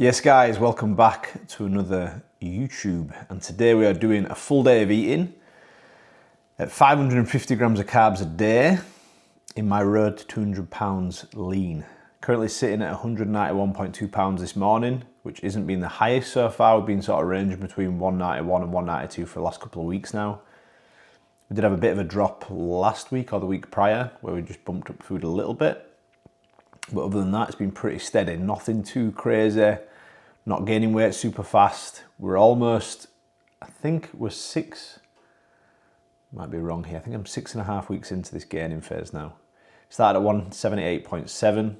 Yes guys, welcome back to another YouTube, and today we are doing a full day of eating at 550 grams of carbs a day in my road to 200 pounds lean. Currently sitting at 191.2 pounds this morning, which isn't been the highest so far. We've been sort of ranging between 191 and 192 for the last couple of weeks now. We did have a bit of a drop last week or the week prior where we just bumped up food a little bit. But other than that, it's been pretty steady. Nothing too crazy. Not gaining weight super fast. We're almost, I think we're might be wrong here. I think I'm 6.5 weeks into this gaining phase now. Started at 178.7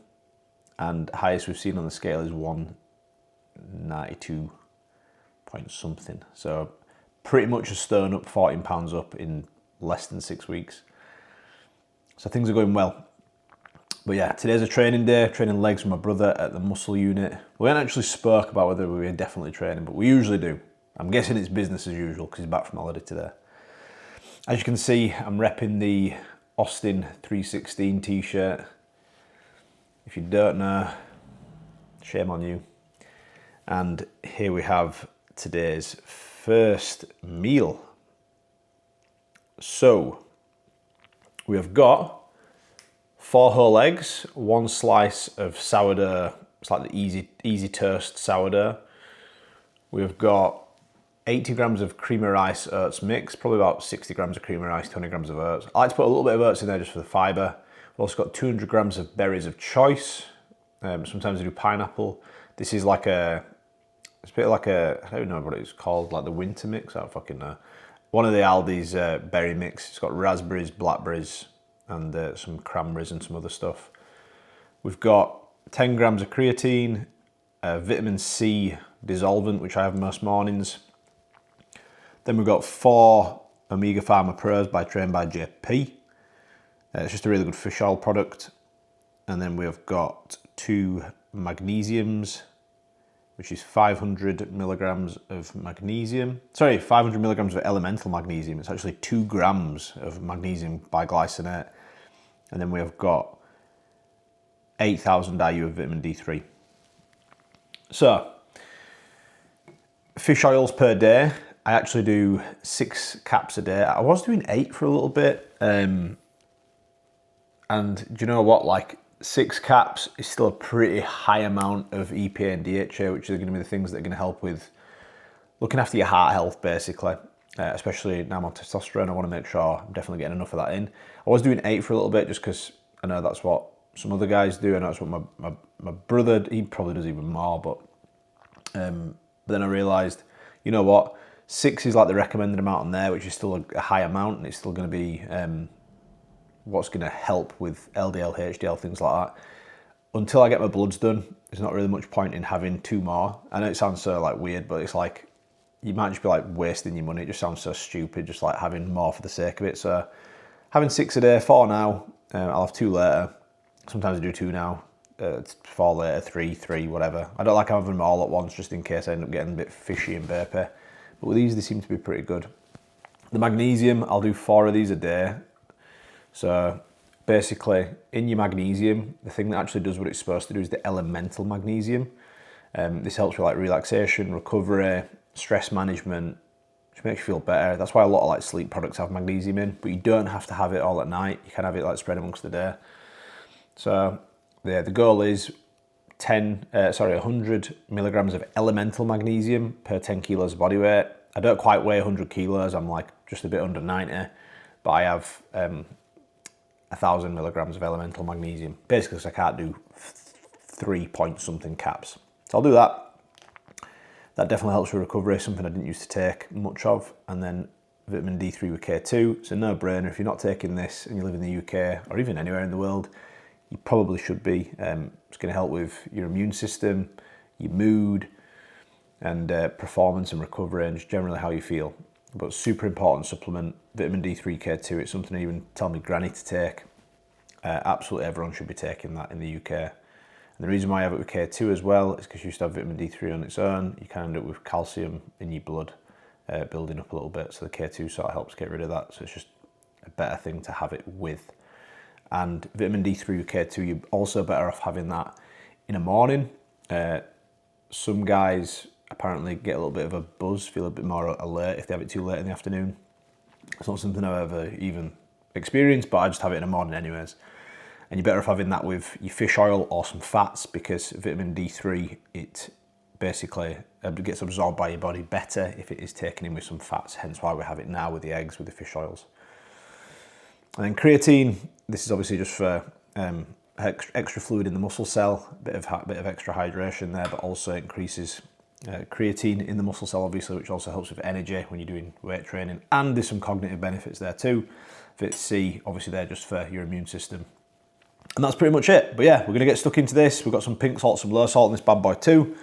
and highest we've seen on the scale is 192 point something. So pretty much a stone up, 14 pounds up in less than 6 weeks. So things are going well. But yeah, today's a training day, training legs with my brother at the muscle unit. We haven't actually spoke about whether we were definitely training, but we usually do. I'm guessing it's business as usual because he's back from holiday today. As you can see, I'm repping the Austin 316 t-shirt. If you don't know, shame on you. And here we have today's first meal. So, we have got 4 whole eggs, 1 slice of sourdough. It's like the easy toast sourdough. We've got 80 grams of cream of rice oats mix, probably about 60 grams of cream of rice, 20 grams of oats. I like to put a little bit of oats in there just for the fibre. We've also got 200 grams of berries of choice. Sometimes I do pineapple. This is like it's a bit like I don't know what it's called, like the winter mix, I don't fucking know. One of the Aldi's berry mix. It's got raspberries, blackberries, and some cranberries and some other stuff. We've got 10 grams of creatine, vitamin C dissolvent, which I have most mornings. Then we've got 4 Omega Pharma Pros by Trained by JP. It's just a really good fish oil product. And then we've got 2 magnesiums, which is 500 milligrams of magnesium. Sorry, 500 milligrams of elemental magnesium. It's actually 2 grams of magnesium biglycinate. And then we have got 8,000 IU of vitamin D3. So, fish oils per day. I actually do 6 caps a day. I was doing 8 for a little bit. And do you know what? Like 6 caps is still a pretty high amount of EPA and DHA, which are going to be the things that are going to help with looking after your heart health, basically. Especially now I'm on testosterone, I want to make sure I'm definitely getting enough of that in. I was doing 8 for a little bit just because I know that's what some other guys do. I know that's what my brother, he probably does even more, but then I realised, you know what, 6 is like the recommended amount on there, which is still a high amount, and it's still going to be what's going to help with LDL, HDL, things like that. Until I get my bloods done, there's not really much point in having 2 more. I know it sounds so like weird, but it's like, you might just be like wasting your money. It just sounds so stupid, just like having more for the sake of it. So having 6 a day, 4 now, I'll have 2 later. Sometimes I do 2 now, 4 later, 3, whatever. I don't like having them all at once just in case I end up getting a bit fishy and burpy. But with these, they seem to be pretty good. The magnesium, I'll do 4 of these a day. So basically, in your magnesium, the thing that actually does what it's supposed to do is the elemental magnesium. This helps with like relaxation, recovery, stress management, which makes you feel better. That's why a lot of like sleep products have magnesium in, but you don't have to have it all at night. You can have it like spread amongst the day. So yeah, the goal is 100 milligrams of elemental magnesium per 10 kilos of body weight. I don't quite weigh 100 kilos. I'm like just a bit under 90, but I have 1,000 milligrams of elemental magnesium. Basically, because I can't do 3 point something caps. So I'll do that. That definitely helps with recovery, something I didn't used to take much of. And then vitamin D3 with K2. It's a no-brainer. If you're not taking this and you live in the UK or even anywhere in the world, you probably should be. It's going to help with your immune system, your mood, and performance and recovery, and just generally how you feel. But super important supplement, vitamin D3, K2. It's something I even tell my granny to take. Absolutely everyone should be taking that in the UK. And the reason why I have it with K2 as well is because you used to have vitamin D3 on its own. You can end up with calcium in your blood building up a little bit. So the K2 sort of helps get rid of that. So it's just a better thing to have it with. And vitamin D3 with K2, you're also better off having that in the morning. Some guys apparently get a little bit of a buzz, feel a bit more alert if they have it too late in the afternoon. It's not something I've ever even experienced, but I just have it in the morning anyways. And you're better off having that with your fish oil or some fats, because vitamin D3, it basically gets absorbed by your body better if it is taken in with some fats, hence why we have it now with the eggs, with the fish oils. And then creatine, this is obviously just for extra fluid in the muscle cell, a bit of extra hydration there, but also increases creatine in the muscle cell, obviously, which also helps with energy when you're doing weight training. And there's some cognitive benefits there too. Vit C, obviously they're just for your immune system. And that's pretty much it. But yeah, we're gonna get stuck into this. We've got some pink salt, some low salt in this bad boy too.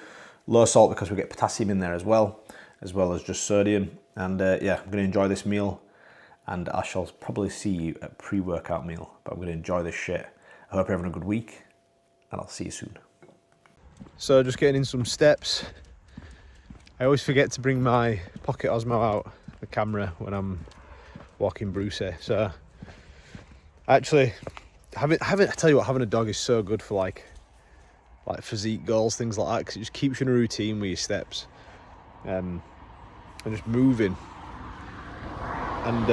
Low salt because we get potassium in there as well as just sodium. And yeah, I'm gonna enjoy this meal, and I shall probably see you at pre-workout meal, but I'm gonna enjoy this shit. I hope you're having a good week, and I'll see you soon. So just getting in some steps. I always forget to bring my Pocket Osmo out, the camera, when I'm walking Brucey. So actually, I tell you what, having a dog is so good for like physique goals, things like that, because it just keeps you in a routine with your steps, and just moving. And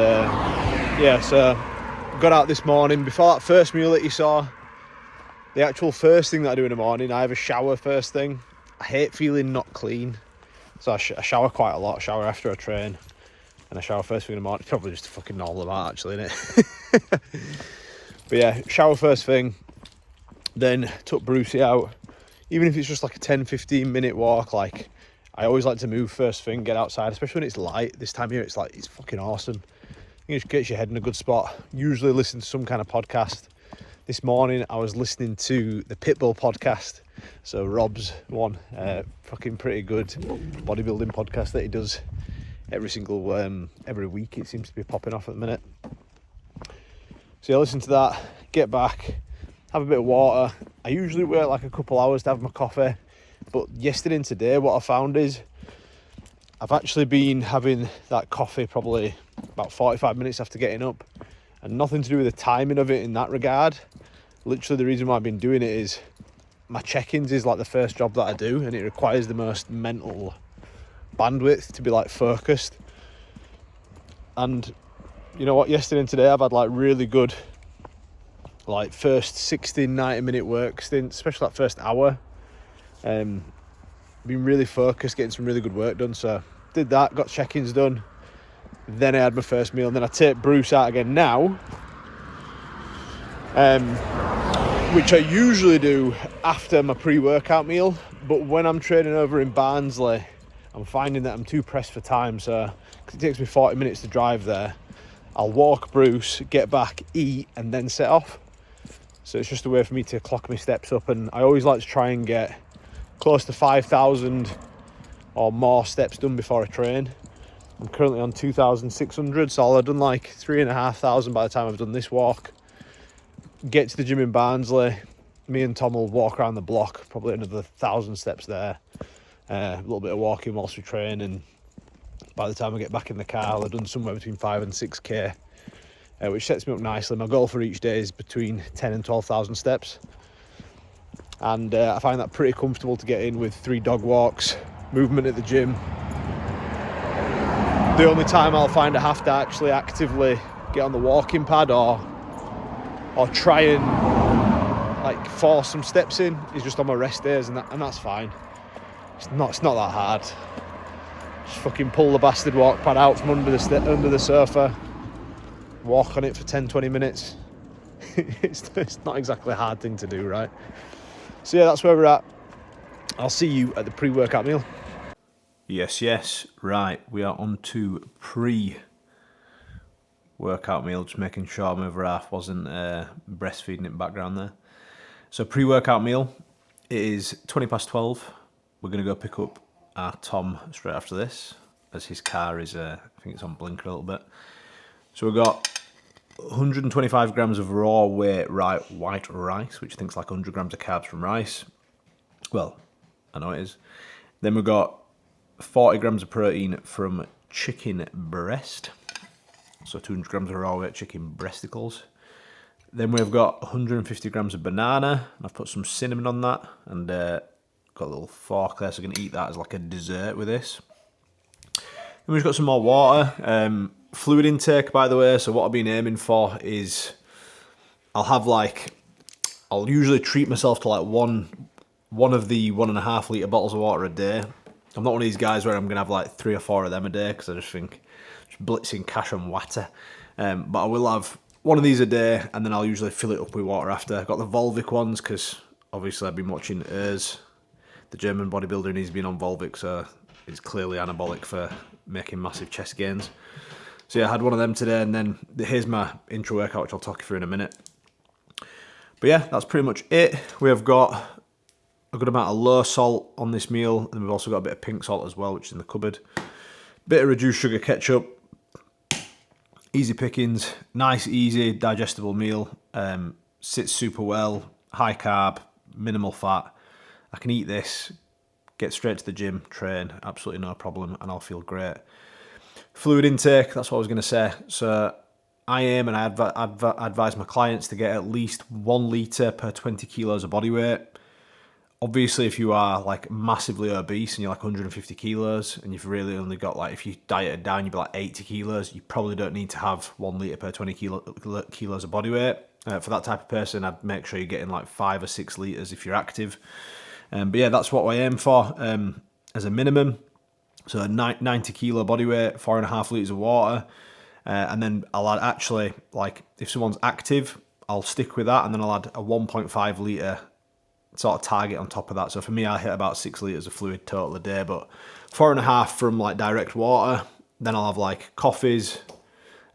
yeah, so got out this morning. Before that first meal that you saw, the actual first thing that I do in the morning, I have a shower first thing. I hate feeling not clean, so I shower quite a lot. Shower after I train, and I shower first thing in the morning. It's probably just a fucking normal amount, actually, isn't it? But yeah, shower first thing, then took Brucey out. Even if it's just like a 10-15 minute walk, like, I always like to move first thing, get outside, especially when it's light. This time of year, it's fucking awesome. It just gets your head in a good spot. Usually listen to some kind of podcast. This morning I was listening to the Pitbull podcast, so Rob's one, fucking pretty good bodybuilding podcast that he does every week. It seems to be popping off at the minute. So yeah, listen to that, get back, have a bit of water. I usually wait like a couple hours to have my coffee, but yesterday and today what I found is I've actually been having that coffee probably about 45 minutes after getting up, and nothing to do with the timing of it in that regard. Literally the reason why I've been doing it is my check-ins is like the first job that I do, and it requires the most mental bandwidth to be like focused. And you know what, yesterday and today I've had like really good like first 60-90 minute work stints, especially that first hour. Been really focused, getting some really good work done. So did that, got check-ins done, then I had my first meal, and then I take Bruce out again now, which I usually do after my pre-workout meal. But when I'm training over in Barnsley, I'm finding that I'm too pressed for time. So, because it takes me 40 minutes to drive there, I'll walk Bruce, get back, eat, and then set off. So it's just a way for me to clock my steps up, and I always like to try and get close to 5,000 or more steps done before I train. I'm currently on 2,600, so I'll have done like 3,500 by the time I've done this walk. Get to the gym in Barnsley, me and Tom will walk around the block, probably another 1,000 steps there. A little bit of walking whilst we train, and by the time I get back in the car, I'll have done somewhere between 5 and 6k, which sets me up nicely. My goal for each day is between 10 and 12,000 steps. And I find that pretty comfortable to get in with 3 dog walks, movement at the gym. The only time I'll find I have to actually actively get on the walking pad or try and like force some steps in is just on my rest days, and that's fine. It's not that hard. Just fucking pull the bastard walk pad out from under the sofa, walk on it for 10-20 minutes. It's not exactly a hard thing to do, right? So yeah, that's where we're at. I'll see you at the pre-workout meal. Yes, right, we are on to pre-workout meal, just making sure my other half wasn't breastfeeding in the background there. So pre-workout meal, it is 12:20. We're going to go pick up our Tom straight after this, as his car is, I think it's on blinker a little bit. So we've got 125 grams of raw weight white rice, which I think is like 100 grams of carbs from rice. Well, I know it is. Then we've got 40 grams of protein from chicken breast. So 200 grams of raw weight chicken breasticles. Then we've got 150 grams of banana. I've put some cinnamon on that, and Got a little fork there, so I'm going to eat that as like a dessert with this. Then we've got some more water. Fluid intake, by the way, so what I've been aiming for is I'll usually treat myself to like one of the 1.5 litre bottles of water a day. I'm not one of these guys where I'm going to have like 3 or 4 of them a day, because I just think just blitzing cash and water. But I will have one of these a day, and then I'll usually fill it up with water after. I've got the Volvic ones, because obviously I've been watching Urs, the German bodybuilder, and he's been on Volvic, so it's clearly anabolic for making massive chest gains. So yeah, I had one of them today, and then here's my intro workout, which I'll talk you through in a minute. But yeah, that's pretty much it. We have got a good amount of low salt on this meal, and we've also got a bit of pink salt as well, which is in the cupboard. Bit of reduced sugar ketchup. Easy pickings. Nice, easy, digestible meal. Sits super well. High carb, minimal fat. I can eat this, get straight to the gym, train, absolutely no problem, and I'll feel great. Fluid intake, that's what I was going to say. So I aim, and I advise my clients to get at least 1 litre per 20 kilos of body weight. Obviously, if you are like massively obese and you're like 150 kilos, and you've really only got like, if you dieted down, you'd be like 80 kilos, you probably don't need to have 1 litre per 20 kilos of body weight. For that type of person, I'd make sure you're getting like 5 or 6 litres if you're active. But yeah, that's what I aim for as a minimum. So a 90 kilo body weight, 4.5 litres of water. And then I'll add, actually, like if someone's active, I'll stick with that, and then I'll add a 1.5 litre sort of target on top of that. So for me, I hit about 6 litres of fluid total a day, but 4.5 from like direct water. Then I'll have like coffees,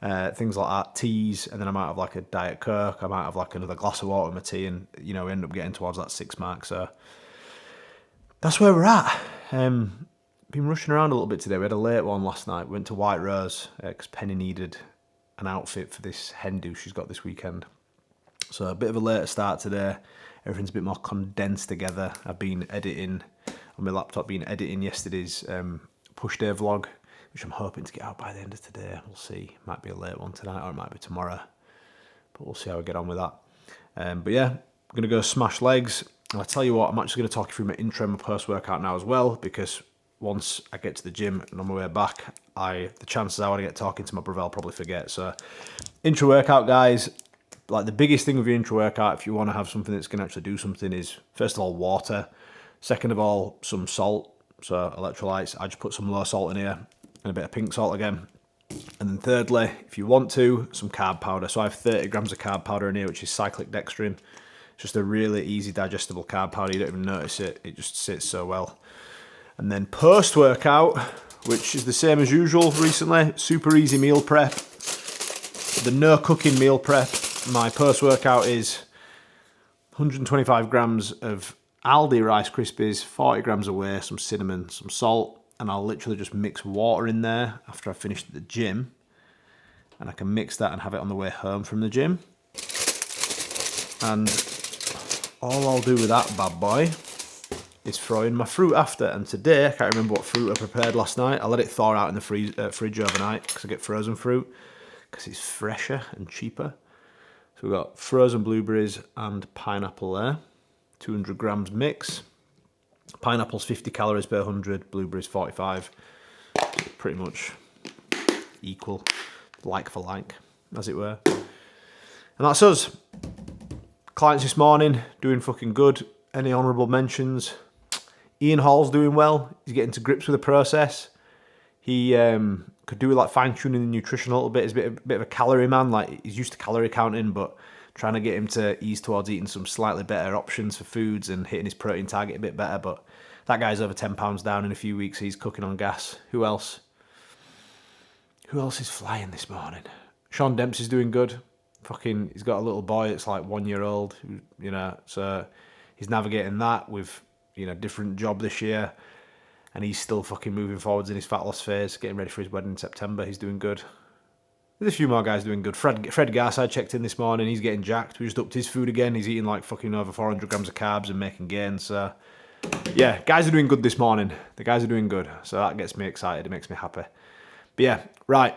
things like that, teas, and then I might have like a Diet Coke. I might have like another glass of water with my tea, and you know, end up getting towards that 6 mark. So that's where we're at. Been rushing around a little bit today. We had a late one last night. We went to White Rose because Penny needed an outfit for this hen do she's got this weekend. So a bit of a later start today. Everything's a bit more condensed together. I've been editing on my laptop, yesterday's push day vlog, which I'm hoping to get out by the end of today. We'll see. Might be a late one tonight, or it might be tomorrow. But we'll see how we get on with that. But yeah, I'm going to go smash legs. And I'll tell you what, I'm actually going to talk you through my intro and my post-workout now as well, because once I get to the gym and on my way back, the chances are when I get talking to my brother, I'll probably forget. So intro workout, guys. Like the biggest thing with your intro workout, if you want to have something that's going to actually do something, is first of all water. Second of all, some salt, so electrolytes. I just put some low salt in here and a bit of pink salt again. And then thirdly, if you want to, some carb powder. So I have 30 grams of carb powder in here, which is cyclic dextrin. It's just a really easy digestible carb powder. You don't even notice it. It just sits so well. And then post-workout, which is the same as usual recently, super easy meal prep. The no cooking meal prep. My post-workout is 125 grams of Aldi Rice Krispies, 40 grams of whey, some cinnamon, some salt, and I'll literally just mix water in there after I've finished at the gym. And I can mix that and have it on the way home from the gym. And all I'll do with that bad boy is throw in my fruit after. And today, I can't remember what fruit I prepared last night. I let it thaw out in the fridge overnight because I get frozen fruit because it's fresher and cheaper. So we've got frozen blueberries and pineapple there. 200 grams mix. Pineapple's 50 calories per 100, blueberries 45. Pretty much equal, like for like, as it were. And that's us. Clients this morning, doing fucking good. Any honourable mentions? Ian Hall's doing well. He's getting to grips with the process. He could do with like fine-tuning the nutrition a little bit. He's a bit of a calorie man. Like, he's used to calorie counting, but trying to get him to ease towards eating some slightly better options for foods and hitting his protein target a bit better. But that guy's over 10 pounds down in a few weeks. He's cooking on gas. Who else? Who else is flying this morning? Sean Dempsey's doing good. Fucking, he's got a little boy that's like 1 year old, you know, so he's navigating that with, you know, different job this year. And he's still fucking moving forwards in his fat loss phase, getting ready for his wedding in September. He's doing good. There's a few more guys doing good. Fred Garside checked in this morning. He's getting jacked. We just upped his food again. He's eating like fucking over 400 grams of carbs and making gains. So, yeah, guys are doing good this morning. The guys are doing good. So that gets me excited. It makes me happy. But yeah, right.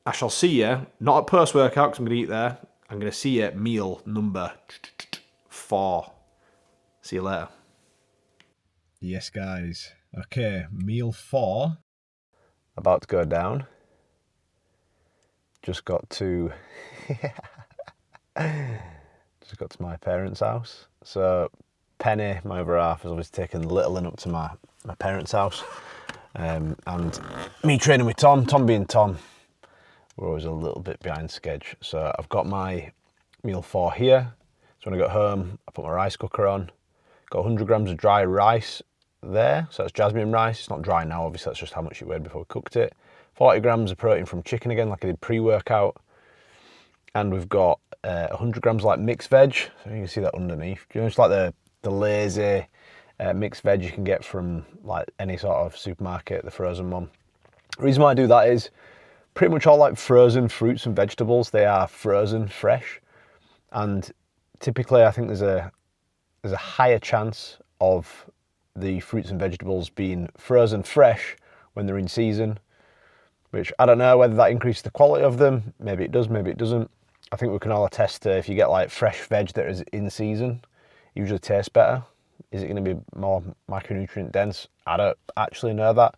I shall see you, not at post-workout because I'm going to eat there. I'm going to see you at meal number 4. See you later. Yes, guys. Okay, meal 4. About to go down. Just got to my parents' house. So Penny, my other half, has obviously taken Littlin up to my parents' house. And me training with Tom being Tom, we're always a little bit behind schedule. So I've got my meal 4 here. So when I got home, I put my rice cooker on. Got 100 grams of dry rice there. So that's jasmine rice. It's not dry now, obviously, that's just how much it weighed before we cooked it. 40 grams of protein from chicken again, like I did pre-workout. And we've got 100 grams like mixed veg. So you can see that underneath. You know, it's like the lazy mixed veg you can get from like any sort of supermarket, the frozen one. The reason why I do that is pretty much all like frozen fruits and vegetables, they are frozen fresh. And typically I think there's a higher chance of the fruits and vegetables being frozen fresh when they're in season, which I don't know whether that increases the quality of them. Maybe it does, maybe it doesn't. I think we can all attest to if you get like fresh veg that is in season, it usually tastes better. Is it going to be more micronutrient dense? I don't actually know that.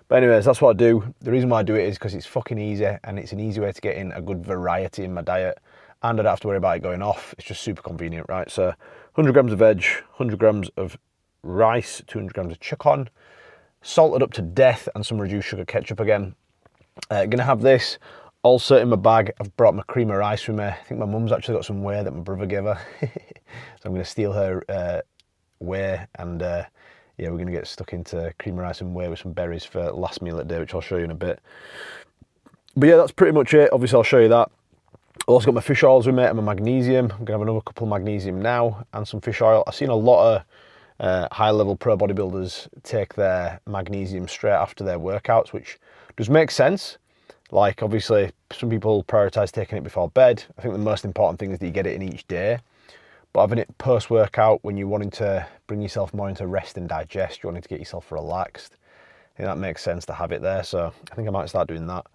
But anyways, that's what I do. The reason why I do it is because it's fucking easy and it's an easy way to get in a good variety in my diet. And I don't have to worry about it going off. It's just super convenient, right? So 100 grams of veg, 100 grams of rice, 200 grams of chicken, salted up to death and some reduced sugar ketchup again. Gonna have this also in my bag. I've brought my cream of rice with me. I think my mum's actually got some whey that my brother gave her. So I'm gonna steal her whey and yeah, we're gonna get stuck into cream of rice and whey with some berries for last meal of the day, which I'll show you in a bit. But yeah, that's pretty much it. Obviously I'll show you that. I've also got my fish oils with me and my magnesium. I'm gonna have another couple of magnesium now and some fish oil. I've seen a lot of high level pro bodybuilders take their magnesium straight after their workouts, which does make sense. Like obviously some people prioritize taking it before bed. I think the most important thing is that you get it in each day. But having it post workout when you're wanting to bring yourself more into rest and digest, you're wanting to get yourself relaxed, I think that makes sense to have it there. So I think I might start doing that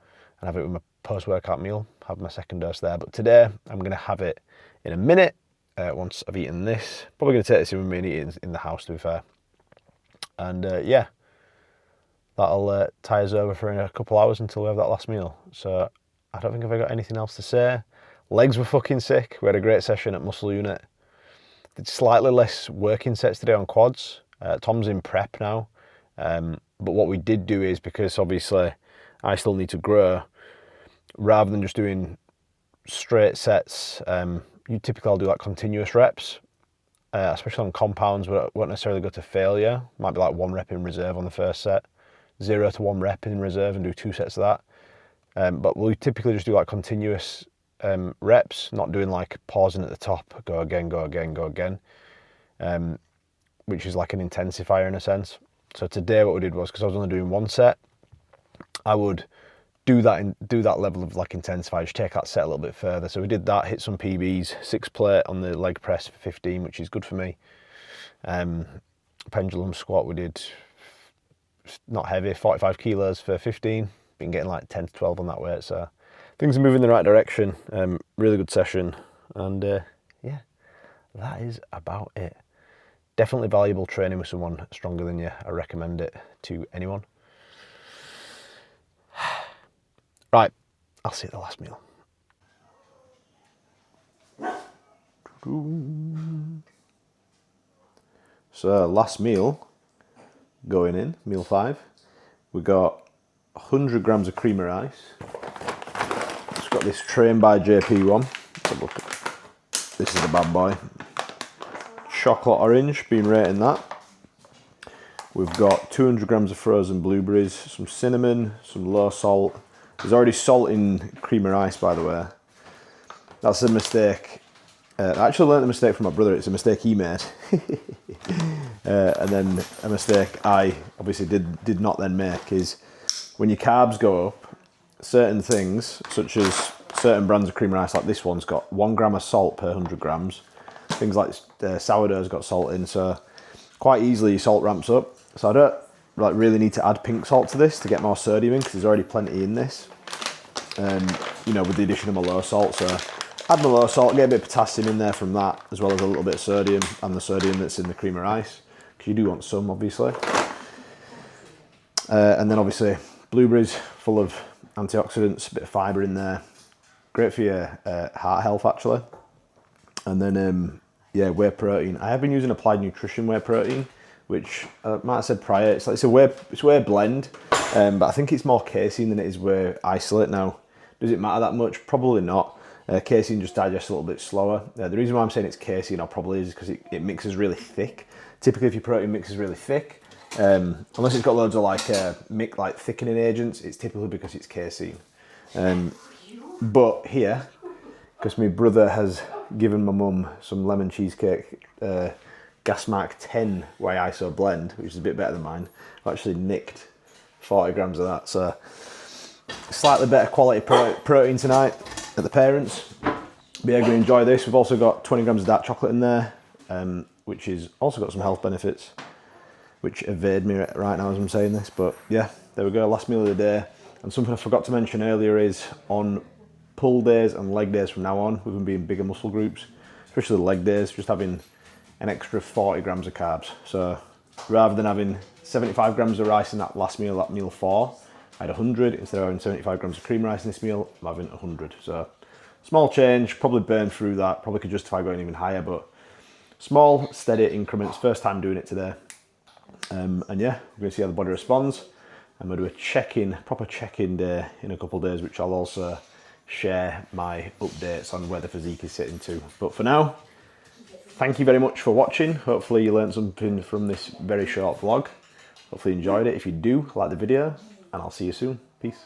and have it with my post-workout meal, have my second dose there. But today I'm going to have it in a minute once I've eaten this. Probably going to take this in with me and eat it in the house, to be fair. And yeah, that'll tie us over for a couple hours until we have that last meal. So I don't think I've got anything else to say. Legs were fucking sick. We had a great session at Muscle Unit. Did slightly less working sets today on quads. Tom's in prep now. But what we did do is, because obviously I still need to grow, rather than just doing straight sets, typically I'll do like continuous reps, especially on compounds where it won't necessarily go to failure. Might be like 1 rep in reserve on the first set, 0 to 1 rep in reserve and do 2 sets of that. But we'll typically just do like continuous reps, not doing like pausing at the top, go again, go again, go again, which is like an intensifier in a sense. So today what we did was, because I was only doing 1 set, I would do that level of like intensifier, just take that set a little bit further. So we did that, hit some PBs, 6 plate on the leg press for 15, which is good for me. Pendulum squat, we did not heavy, 45 kilos for 15. Been getting like 10 to 12 on that weight, so things are moving in the right direction. Really good session, and yeah, that is about it. Definitely valuable training with someone stronger than you. I recommend it to anyone. Right, I'll see you at the last meal. So last meal going in, meal 5. We got 100 grams of cream of rice. It's got this Train by JP one. Look, this is the bad boy. Chocolate orange, been rating that. We've got 200 grams of frozen blueberries, some cinnamon, some low salt. There's already salt in cream of rice, by the way. That's a mistake. I actually learned the mistake from my brother. It's a mistake he made. And then a mistake I obviously did not then make is when your carbs go up, certain things, such as certain brands of cream of rice, like this one's got 1 gram of salt per 100 grams. Things like sourdough's got salt in, so quite easily your salt ramps up. So I don't like really need to add pink salt to this to get more sodium in, because there's already plenty in this. You know, with the addition of my low salt, so add my low salt, get a bit of potassium in there from that, as well as a little bit of sodium and the sodium that's in the cream of rice. you do want some, obviously. And then obviously blueberries, full of antioxidants, a bit of fibre in there. Great for your heart health, actually. And then, yeah, whey protein. I have been using Applied Nutrition whey protein, which I might have said prior, it's a whey blend, but I think it's more casein than it is whey isolate now. Does it matter that much? Probably not. Casein just digests a little bit slower. The reason why I'm saying it's casein, or probably is because it mixes really thick. Typically, if your protein mixes really thick, unless it's got loads of like thickening agents, it's typically because it's casein. But here, because my brother has given my mum some lemon cheesecake Gasmark 10 whey iso blend, which is a bit better than mine. I've actually nicked 40 grams of that, so slightly better quality protein tonight at the parents. But yeah, going to enjoy this. We've also got 20 grams of dark chocolate in there, which is also got some health benefits, which evade me right now as I'm saying this. But yeah, there we go, last meal of the day. And something I forgot to mention earlier is on pull days and leg days from now on, we're going to be in bigger muscle groups, especially the leg days, just having an extra 40 grams of carbs. So rather than having 75 grams of rice in that last meal, that meal 4, I had 100. Instead of having 75 grams of cream rice in this meal, I'm having 100. So small change, probably burn through that, probably could justify going even higher, but small, steady increments. First time doing it today. And yeah, we're going to see how the body responds. I'm going to do a check-in, proper check-in day in a couple of days, which I'll also share my updates on where the physique is sitting to. But for now, thank you very much for watching. Hopefully you learned something from this very short vlog. Hopefully you enjoyed it. If you do, like the video, and I'll see you soon. Peace.